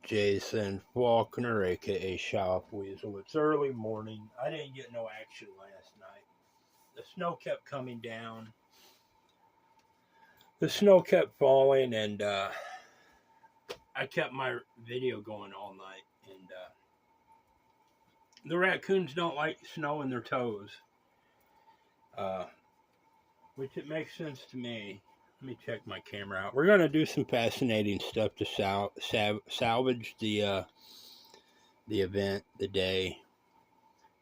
Jason Faulkner, aka Shop Weasel. It's early morning. I didn't get no action last night. The snow kept coming down. The snow kept falling, and I kept my video going all night. And the raccoons don't like snow in their toes, which it makes sense to me. Let me check my camera out. We're going to do some fascinating stuff to salvage the event, the day.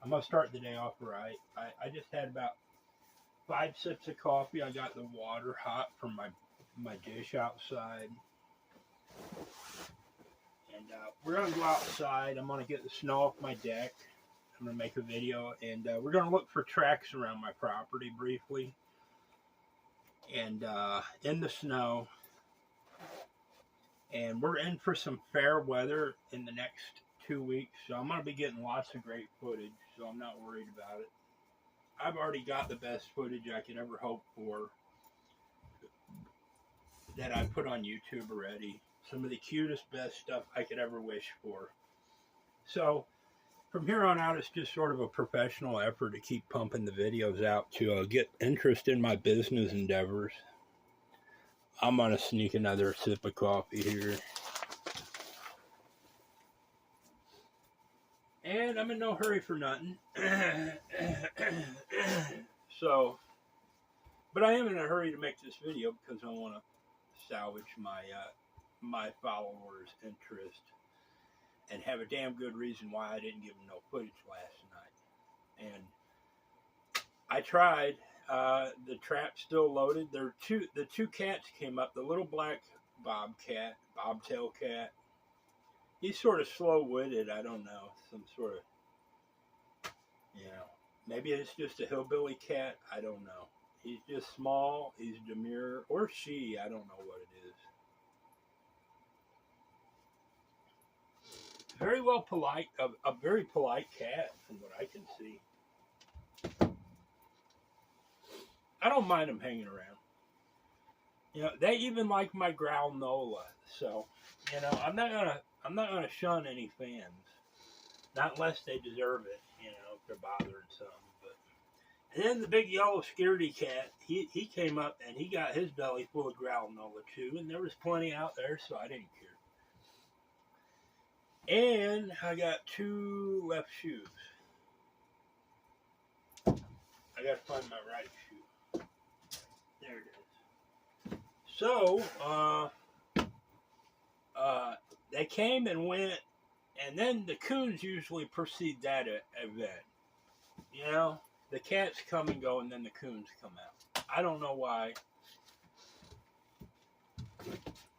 I'm going to start the day off right. I just had about 5 sips of coffee. I got the water hot from my dish outside. And we're going to go outside. I'm going to get the snow off my deck. I'm going to make a video. And we're going to look for tracks around my property briefly. And in the snow, and we're in for some fair weather in the next 2 weeks, so I'm going to be getting lots of great footage, so I'm not worried about it. I've already got the best footage I could ever hope for that I put on YouTube already. Some of the cutest, best stuff I could ever wish for. So from here on out, it's just sort of a professional effort to keep pumping the videos out to get interest in my business endeavors. I'm going to sneak another sip of coffee here. And I'm in no hurry for nothing. So, but I am in a hurry to make this video because I want to salvage my followers' interest. And have a damn good reason why I didn't give them no footage last night. And I tried. The trap's still loaded. The two cats came up. The little black bobtail cat. He's sort of slow-witted. I don't know. Some sort of, maybe it's just a hillbilly cat. I don't know. He's just small. He's demure. Or she. I don't know what it is. Very well polite, a very polite cat from what I can see. I don't mind them hanging around. They even like my growl Nola. So, I'm not gonna shun any fans. Not unless they deserve it, if they're bothering some. But and then the big yellow scaredy cat, he came up and he got his belly full of growl Nola too, and there was plenty out there, so I didn't care. And I got 2 left shoes. I gotta find my right shoe. There it is. So, they came and went, and then the coons usually precede that event. The cats come and go, and then the coons come out. I don't know why.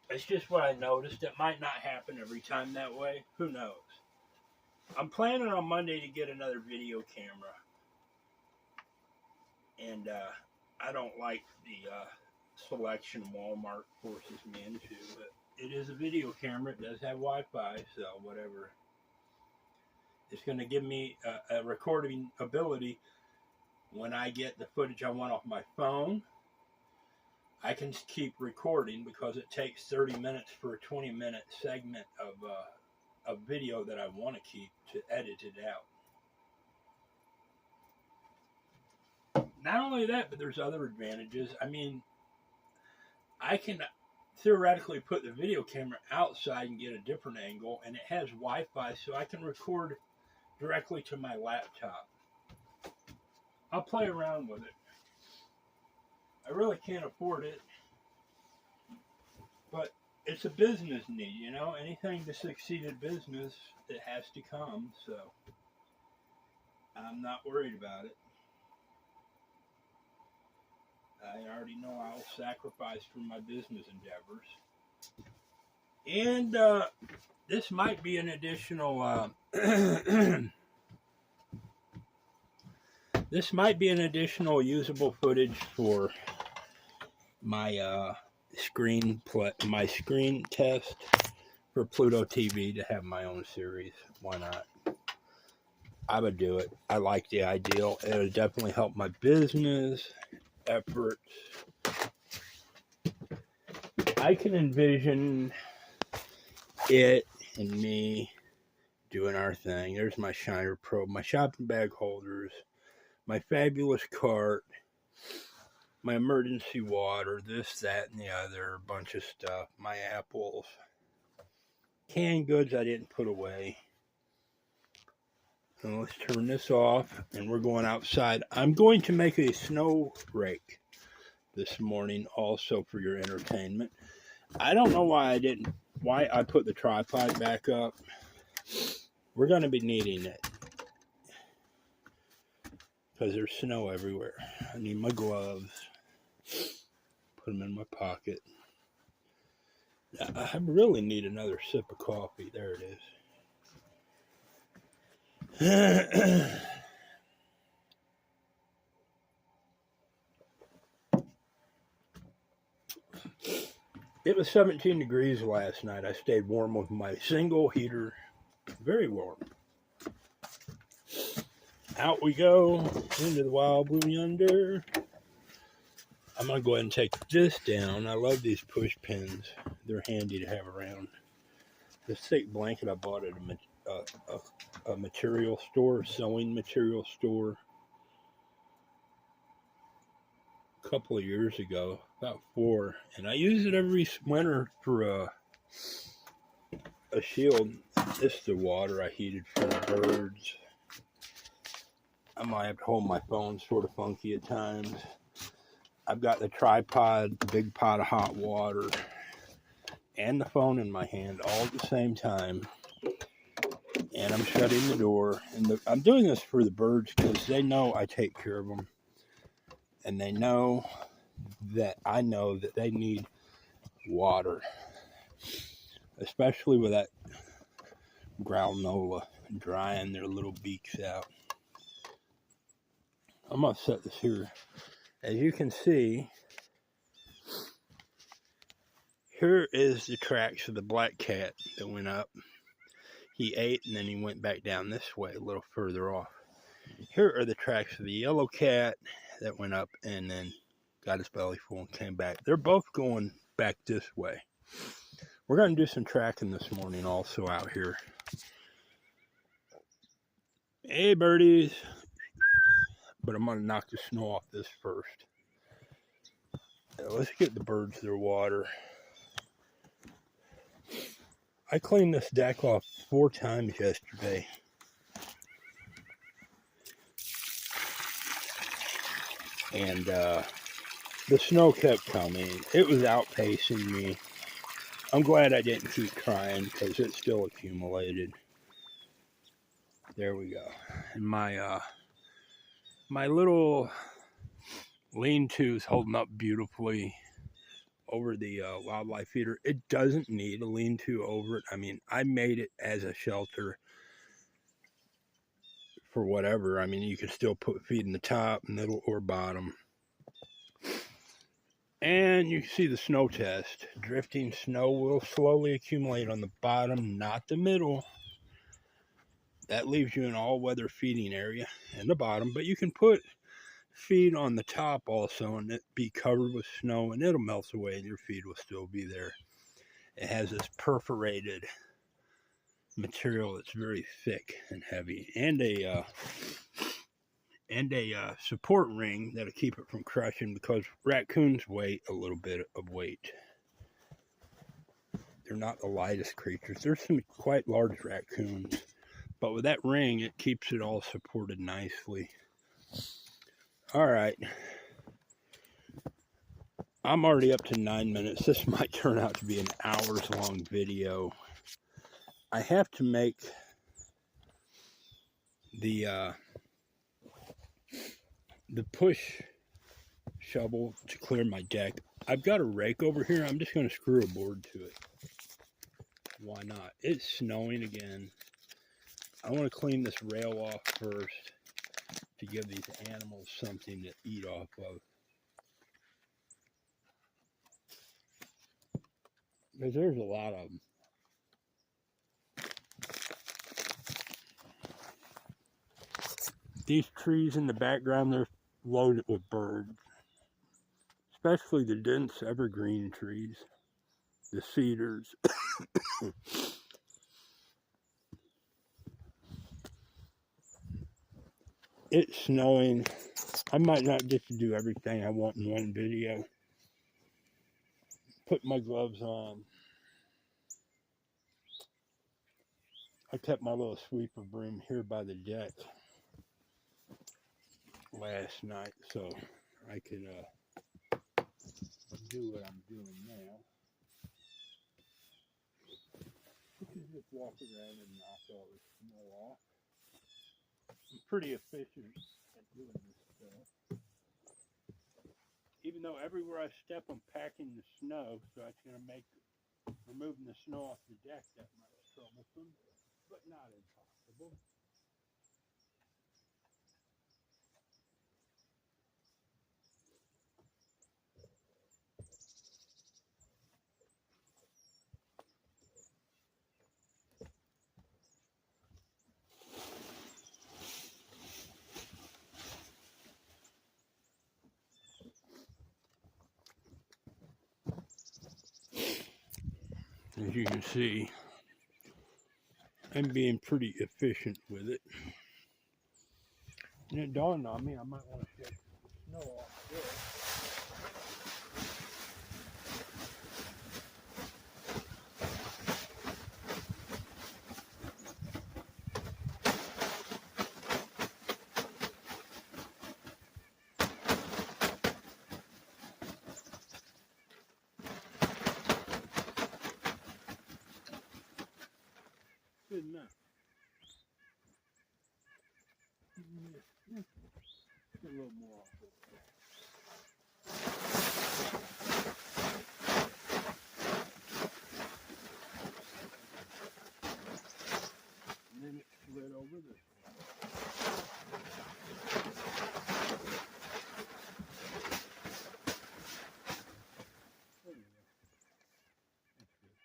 It's just what I noticed. It might not happen every time that way. Who knows? I'm planning on Monday to get another video camera. And I don't like the selection Walmart forces me into. But it is a video camera. It does have Wi-Fi, so whatever. It's going to give me a recording ability when I get the footage I want off my phone. I can keep recording because it takes 30 minutes for a 20-minute segment of video that I want to keep to edit it out. Not only that, but there's other advantages. I mean, I can theoretically put the video camera outside and get a different angle, and it has Wi-Fi, so I can record directly to my laptop. I'll play around with it. I really can't afford it, but it's a business need, Anything to succeed in business, it has to come, so I'm not worried about it. I already know I'll sacrifice for my business endeavors. And this might be an additional this might be an additional usable footage for my screen test for Pluto TV to have my own series. Why not? I would do it. I like the ideal. It would definitely help my business efforts. I can envision it and me doing our thing. There's my Shiner probe, my shopping bag holders, my fabulous cart, my emergency water, this, that, and the other, a bunch of stuff, my apples, canned goods I didn't put away. So let's turn this off, and we're going outside. I'm going to make a snow rake this morning also for your entertainment. I don't know why I put the tripod back up. We're going to be needing it because there's snow everywhere. I need my gloves. Put them in my pocket. I really need another sip of coffee. There it is. It was 17 degrees last night. I stayed warm with my single heater. Very warm. Out we go into the wild blue yonder. I'm going to go ahead and take this down. I love these push pins. They're handy to have around. This thick blanket I bought at a material store, sewing material store, a couple of years ago, about 4. And I use it every winter for a shield. This is the water I heated for the birds. I might have to hold my phone sort of funky at times. I've got the tripod, the big pot of hot water, and the phone in my hand all at the same time. And I'm shutting the door. And I'm doing this for the birds because they know I take care of them. And they know that I know that they need water. Especially with that granola drying their little beaks out. I'm going to set this here. As you can see, here is the tracks of the black cat that went up. He ate and then he went back down this way a little further off. Here are the tracks of the yellow cat that went up and then got his belly full and came back. They're both going back this way. We're going to do some tracking this morning also out here. Hey birdies. But I'm going to knock the snow off this first. Let's get the birds their water. I cleaned this deck off 4 times yesterday. And the snow kept coming. It was outpacing me. I'm glad I didn't keep trying because it still accumulated. There we go. And my little lean-to is holding up beautifully over the wildlife feeder. It doesn't need a lean-to over it. I mean, I made it as a shelter for whatever. I mean, you can still put feed in the top, middle, or bottom. And you can see the snow test. Drifting snow will slowly accumulate on the bottom, not the middle. That leaves you an all-weather feeding area in the bottom, but you can put feed on the top also and it be covered with snow and it'll melt away and your feed will still be there. It has this perforated material that's very thick and heavy and a support ring that'll keep it from crushing because raccoons weigh a little bit of weight. They're not the lightest creatures. There's some quite large raccoons, but with that ring it keeps it all supported nicely. All right, I'm already up to 9 minutes. This might turn out to be an hours-long video. I have to make the push shovel to clear my deck. I've got a rake over here. I'm just going to screw a board to it. Why not? It's snowing again. I want to clean this rail off first to give these animals something to eat off of. Because there's a lot of them. These trees in the background, they're loaded with birds. Especially the dense evergreen trees. The cedars. It's snowing. I might not get to do everything I want in one video. Put my gloves on. I kept my little sweeper broom here by the deck last night, so I could do what I'm doing now. You can just walk around and knock all the snow off. I'm pretty efficient at doing this stuff. Even though everywhere I step I'm packing the snow, so it's going to make removing the snow off the deck that much troublesome, but not impossible. As you can see, I'm being pretty efficient with it. And it dawned on me I might want to shake the snow off there. Good enough. Get a little more off it. And then it slid over this way. There you go. That's good.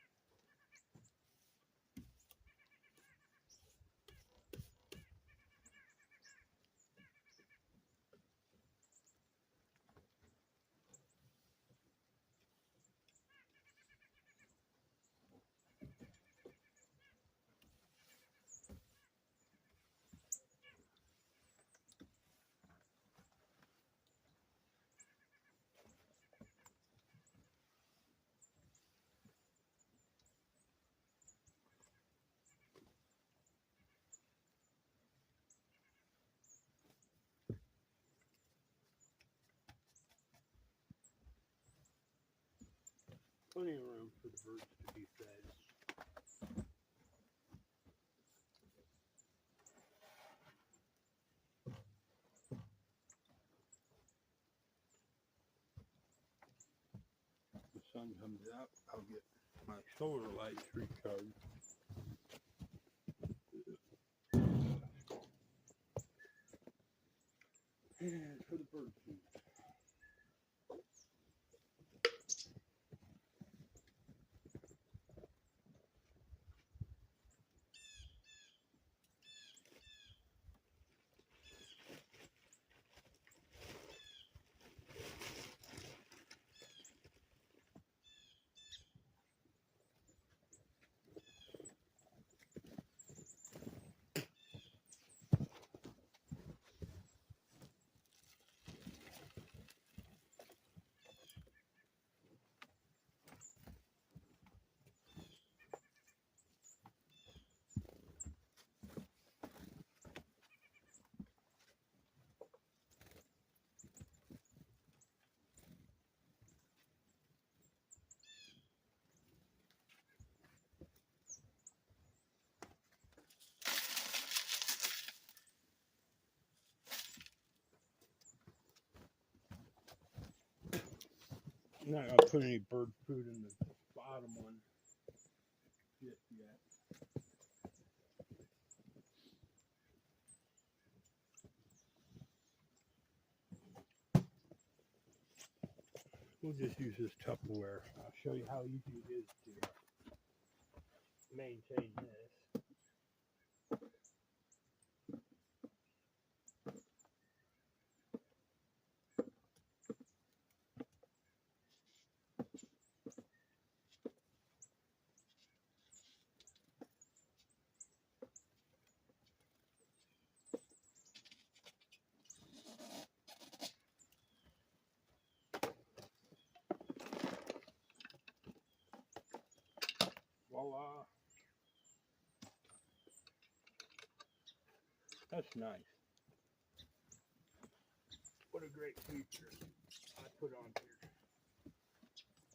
Plenty of room for the birds to be fed. The sun comes out, I'll get my solar lights recharged. And for the bird food. I'm not going to put any bird food in the bottom one just yet. We'll just use this Tupperware. I'll show you how easy it is to maintain this. Voila. That's nice. What a great feature I put on here.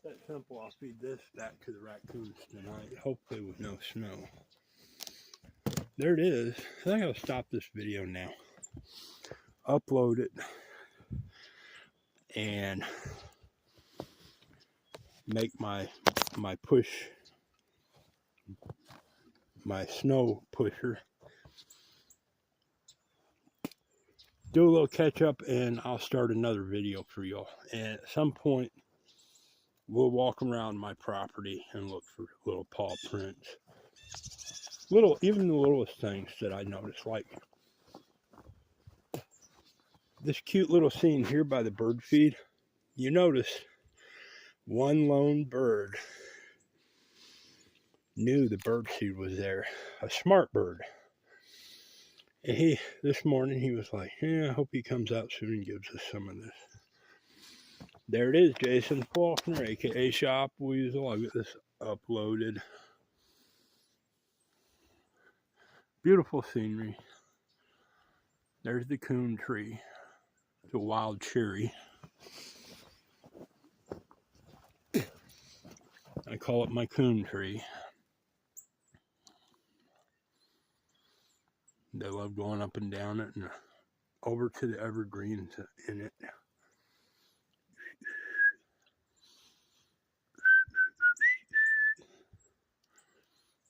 That simple. I'll feed this back to the raccoons tonight, hopefully with no snow. There it is. I think I'll stop this video now, upload it, and make my push, my snow pusher. Do a little catch up, and I'll start another video for y'all. And at some point, we'll walk around my property and look for little paw prints. Even the littlest things that I notice, like this cute little scene here by the bird feed. You notice one lone bird knew the bird seed was there, a smart bird. And this morning, he was like, yeah, I hope he comes out soon and gives us some of this. There it is, Jason Faulkner, aka Shop Weasel. I'll get this uploaded. Beautiful scenery. There's the coon tree. It's a wild cherry. I call it my coon tree. They love going up and down it and over to the evergreens in it.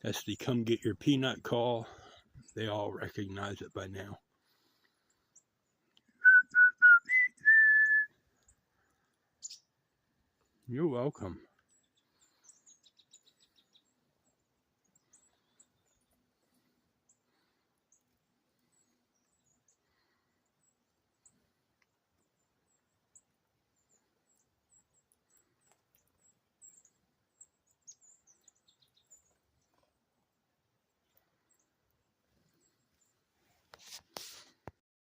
That's the come get your peanut call. They all recognize it by now. You're welcome.